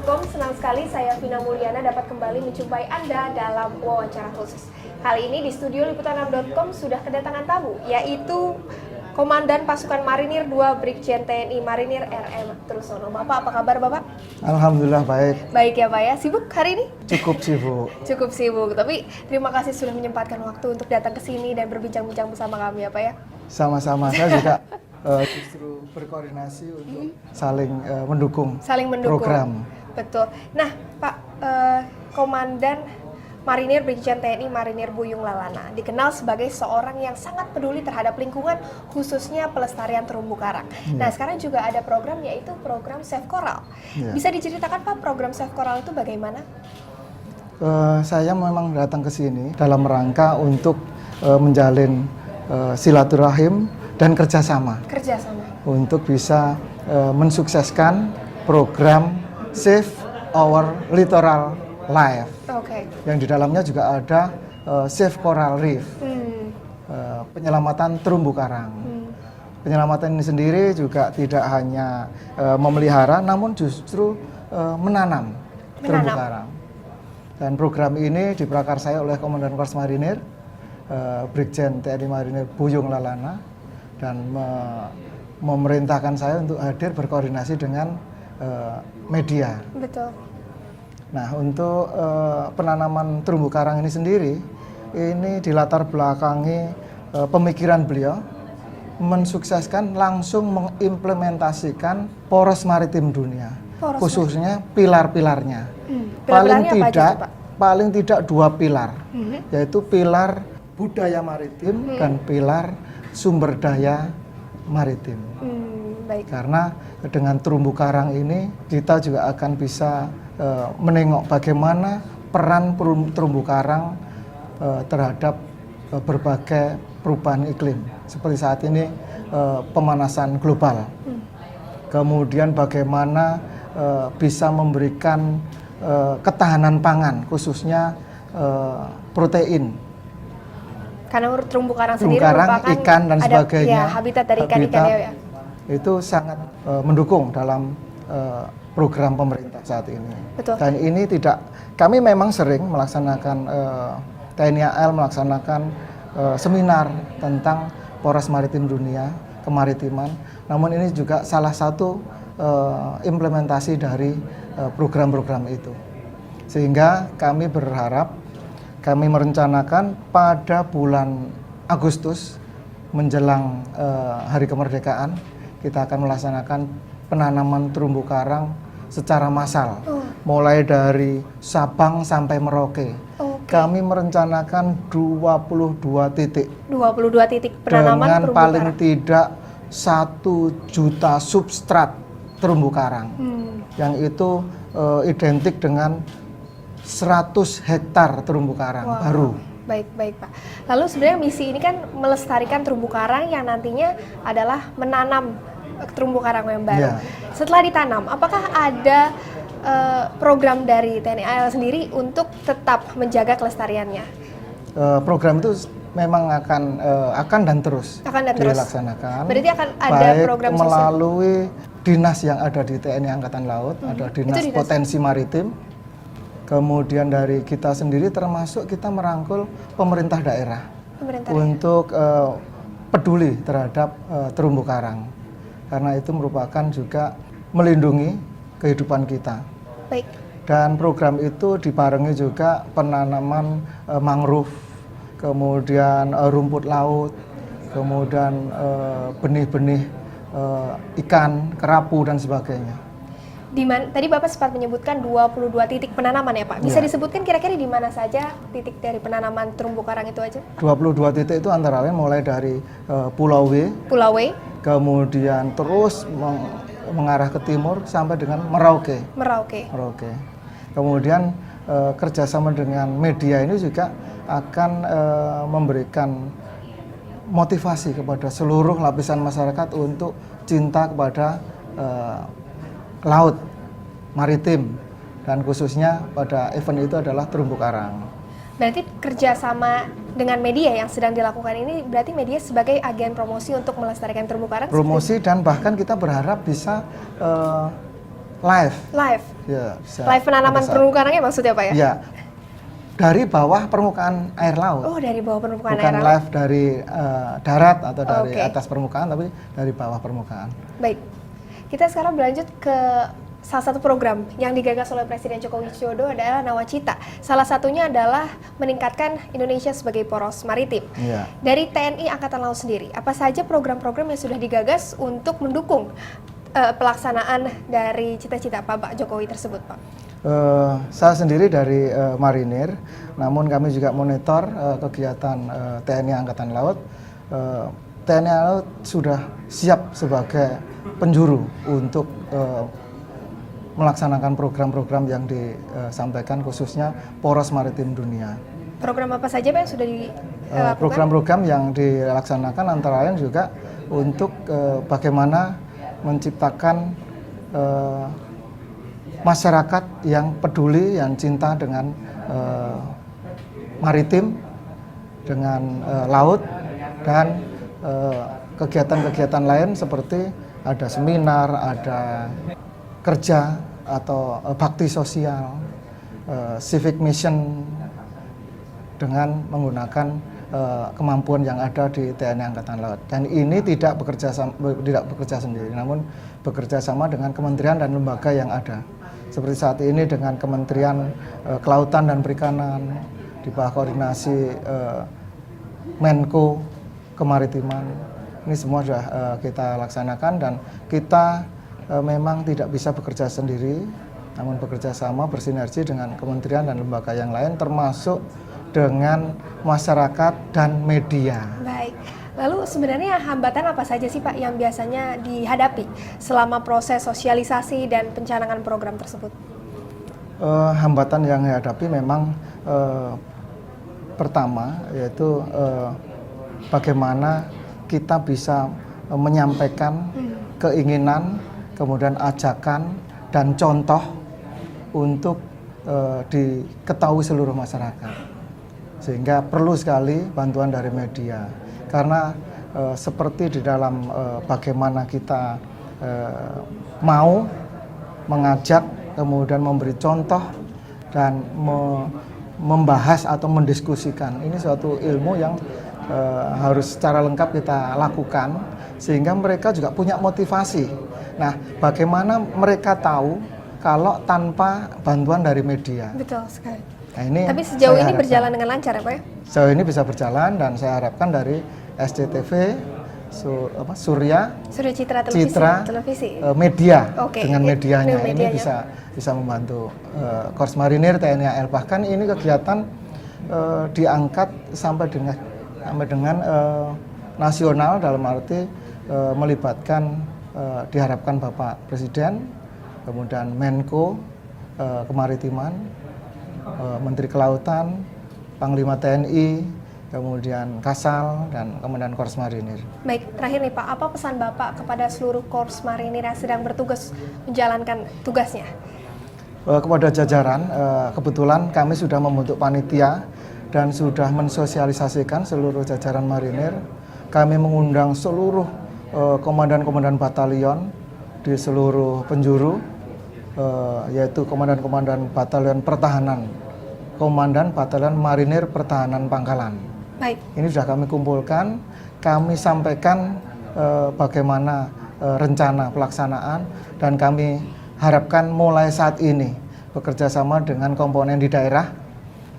Wawancara6.com, senang sekali saya Vina Mulyana dapat kembali menjumpai Anda dalam wawancara khusus. Kali ini di studio Liputan6.com sudah kedatangan tamu, yaitu Komandan Pasukan Marinir 2 Brigjen TNI Marinir RM Trusono. Bapak, apa kabar Bapak? Alhamdulillah baik. Baik ya Pak ya, sibuk hari ini? Cukup sibuk. Cukup sibuk, tapi terima kasih sudah menyempatkan waktu untuk datang ke sini dan berbincang-bincang bersama kami ya Pak ya. Sama-sama, saya juga justru berkoordinasi untuk saling mendukung program. Betul. Nah Pak, Komandan Marinir Brigjen TNI Marinir Buyung Lalana dikenal sebagai seorang yang sangat peduli terhadap lingkungan, khususnya pelestarian terumbu karang. Nah sekarang juga ada program, yaitu program Save Coral. Bisa diceritakan Pak, program Save Coral itu bagaimana? Saya memang datang ke sini dalam rangka untuk menjalin silaturahim dan kerjasama untuk bisa mensukseskan program Save Our Littoral Life. Yang di dalamnya juga ada Save Coral Reef, penyelamatan terumbu karang. Penyelamatan ini sendiri juga tidak hanya memelihara, namun justru menanam terumbu karang. Dan program ini diprakarsai oleh Komandan Korps Marinir Brigjen TNI Marinir Buyung Lalana, dan memerintahkan saya untuk hadir berkoordinasi dengan media. Betul. Nah, untuk penanaman terumbu karang ini sendiri, ini dilatar belakangi pemikiran beliau mensukseskan langsung mengimplementasikan poros maritim dunia, khususnya pilar-pilarnya. Paling tidak 2 pilar, yaitu pilar budaya maritim dan pilar sumber daya maritim. Karena dengan terumbu karang ini kita juga akan bisa menengok bagaimana peran terumbu karang terhadap berbagai perubahan iklim, seperti saat ini pemanasan global. Kemudian bagaimana bisa memberikan ketahanan pangan, khususnya protein. Karena terumbu karang sendiri merupakan ikan dan sebagainya, habitat dari ikan-ikan ya. Itu sangat mendukung dalam program pemerintah saat ini. Betul. Dan ini kami memang sering melaksanakan TNI AL melaksanakan seminar tentang poros maritim dunia, kemaritiman. Namun ini juga salah satu implementasi dari program-program itu. Sehingga kami berharap, kami merencanakan pada bulan Agustus menjelang Hari Kemerdekaan, kita akan melaksanakan penanaman terumbu karang secara massal, mulai dari Sabang sampai Merauke. Kami merencanakan 22 titik. 22 titik penanaman dengan terumbu paling karang. Tidak 1 juta substrat terumbu karang, yang itu identik dengan 100 hektar terumbu karang baru. Baik Pak. Lalu sebenarnya misi ini kan melestarikan terumbu karang yang nantinya adalah menanam terumbu karang yang baru. Setelah ditanam, apakah ada program dari TNI AL sendiri untuk tetap menjaga kelestariannya? Program itu memang akan dan terus dilaksanakan. Berarti akan ada program sosial melalui dinas yang ada di TNI Angkatan Laut, ada dinas potensi maritim. Kemudian dari kita sendiri, termasuk kita merangkul pemerintah daerah untuk peduli terhadap terumbu karang, karena itu merupakan juga melindungi kehidupan kita. Baik. Dan program itu dibarengi juga penanaman mangrove, kemudian rumput laut, kemudian benih-benih ikan, kerapu dan sebagainya. Tadi Bapak sempat menyebutkan 22 titik penanaman ya Pak. Bisa disebutkan kira-kira di mana saja titik dari penanaman terumbu karang itu aja? 22 titik itu antara lain mulai dari Pulau W, kemudian terus mengarah ke timur sampai dengan Merauke. Kemudian kerjasama dengan media ini juga akan memberikan motivasi kepada seluruh lapisan masyarakat untuk cinta kepada laut, maritim, dan khususnya pada event itu adalah terumbu karang. Berarti kerjasama dengan media yang sedang dilakukan ini, berarti media sebagai agen promosi untuk melestarikan terumbu karang? Promosi, dan bahkan kita berharap bisa live. Live. Ya, bisa Live penanaman pada saat- terumbu karangnya maksudnya Pak ya? Ya, dari bawah permukaan air laut. Oh, dari bawah permukaan Bukan air. live dari darat atau dari Oke. atas permukaan, tapi dari bawah permukaan. Baik. Kita sekarang berlanjut ke salah satu program yang digagas oleh Presiden Joko Widodo adalah Nawacita. Salah satunya adalah meningkatkan Indonesia sebagai poros maritim. Iya. Dari TNI Angkatan Laut sendiri, apa saja program-program yang sudah digagas untuk mendukung pelaksanaan dari cita-cita Pak Jokowi tersebut, Pak? Saya sendiri dari Marinir, namun kami juga monitor kegiatan TNI Angkatan Laut. TNI Angkatan Laut sudah siap sebagai penjuru untuk melaksanakan program-program yang disampaikan khususnya Poros Maritim Dunia. Program apa saja Pak yang sudah dilakukan? Program-program yang dilaksanakan antara lain juga untuk bagaimana menciptakan masyarakat yang peduli, yang cinta dengan maritim, dengan laut, dan kegiatan-kegiatan lain seperti ada seminar, ada kerja atau bakti sosial, civic mission dengan menggunakan kemampuan yang ada di TNI Angkatan Laut. Dan ini tidak bekerja sendiri, namun bekerja sama dengan kementerian dan lembaga yang ada. Seperti saat ini dengan Kementerian Kelautan dan Perikanan, di bawah koordinasi Menko Kemaritiman. Ini semua sudah kita laksanakan dan kita memang tidak bisa bekerja sendiri, namun bekerja sama bersinergi dengan kementerian dan lembaga yang lain termasuk dengan masyarakat dan media. Baik. Lalu sebenarnya hambatan apa saja sih Pak yang biasanya dihadapi selama proses sosialisasi dan pencanangan program tersebut? Hambatan yang dihadapi memang pertama yaitu bagaimana kita bisa menyampaikan keinginan, kemudian ajakan dan contoh untuk diketahui seluruh masyarakat, sehingga perlu sekali bantuan dari media karena seperti di dalam bagaimana kita mau mengajak, kemudian memberi contoh dan membahas atau mendiskusikan, ini suatu ilmu yang harus secara lengkap kita lakukan sehingga mereka juga punya motivasi. Nah, bagaimana mereka tahu kalau tanpa bantuan dari media? Betul sekali. Nah, ini tapi sejauh saya ini harapkan berjalan dengan lancar ya Pak ya? Sejauh ini bisa berjalan dan saya harapkan dari SCTV, Surya Citra Televisi. Media, Oke, dengan medianya dengan ini medianya. bisa membantu Korps Marinir TNI AL. Bahkan ini kegiatan diangkat sampai dengan nasional, dalam arti melibatkan diharapkan Bapak Presiden, kemudian Menko Kemaritiman, Menteri Kelautan, Panglima TNI, kemudian Kasal, dan kemudian Korps Marinir. Baik, terakhir nih Pak, apa pesan Bapak kepada seluruh Korps Marinir yang sedang bertugas menjalankan tugasnya? Kepada jajaran, kebetulan kami sudah membentuk panitia dan sudah mensosialisasikan seluruh jajaran marinir. Kami mengundang seluruh komandan-komandan batalion di seluruh penjuru, yaitu komandan-komandan batalion pertahanan, komandan batalion marinir pertahanan Pangkalan. Baik. Ini sudah kami kumpulkan, kami sampaikan bagaimana rencana pelaksanaan, dan kami harapkan mulai saat ini bekerja sama dengan komponen di daerah,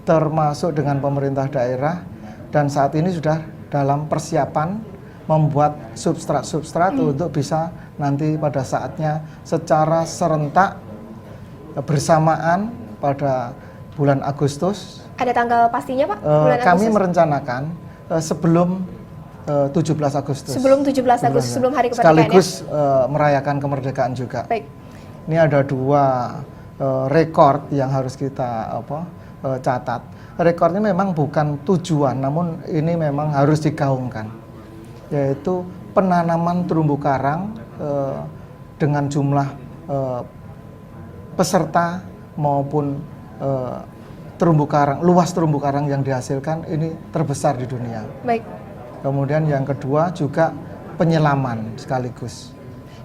termasuk dengan pemerintah daerah, dan saat ini sudah dalam persiapan membuat substrat-substrat untuk bisa nanti pada saatnya secara serentak bersamaan pada bulan Agustus. Ada tanggal pastinya Pak? Bulan Kami Agustus? merencanakan sebelum 17 Agustus. Sebelum 17 Agustus, sebelum hari kemerdekaan. Sekaligus merayakan kemerdekaan juga. Baik. Ini ada dua rekor yang harus kita catat. Rekornya memang bukan tujuan, namun ini memang harus digaungkan, yaitu penanaman terumbu karang dengan jumlah peserta maupun luas terumbu karang yang dihasilkan ini terbesar di dunia. Baik. Kemudian yang kedua juga penyelaman sekaligus.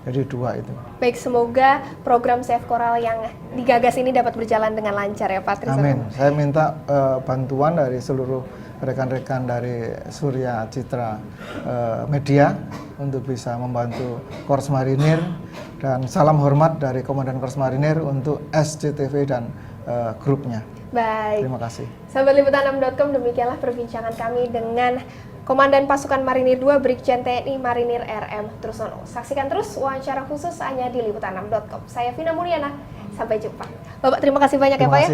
Jadi dua itu. Baik, semoga program Save Coral yang digagas ini dapat berjalan dengan lancar ya Pak Trisakti. Amin. Saya minta bantuan dari seluruh rekan-rekan dari Surya Citra Media untuk bisa membantu Korps Marinir, dan salam hormat dari Komandan Korps Marinir untuk SCTV dan grupnya. Baik. Terima kasih. Sahabat Liputan6.com, demikianlah perbincangan kami dengan Komandan Pasukan Marinir 2 Brigjen TNI Marinir RM Trusono. Saksikan terus wawancara khusus hanya di Liputan6.com. Saya Vina Mulyana, sampai jumpa. Bapak, terima kasih banyak ya Pak ya.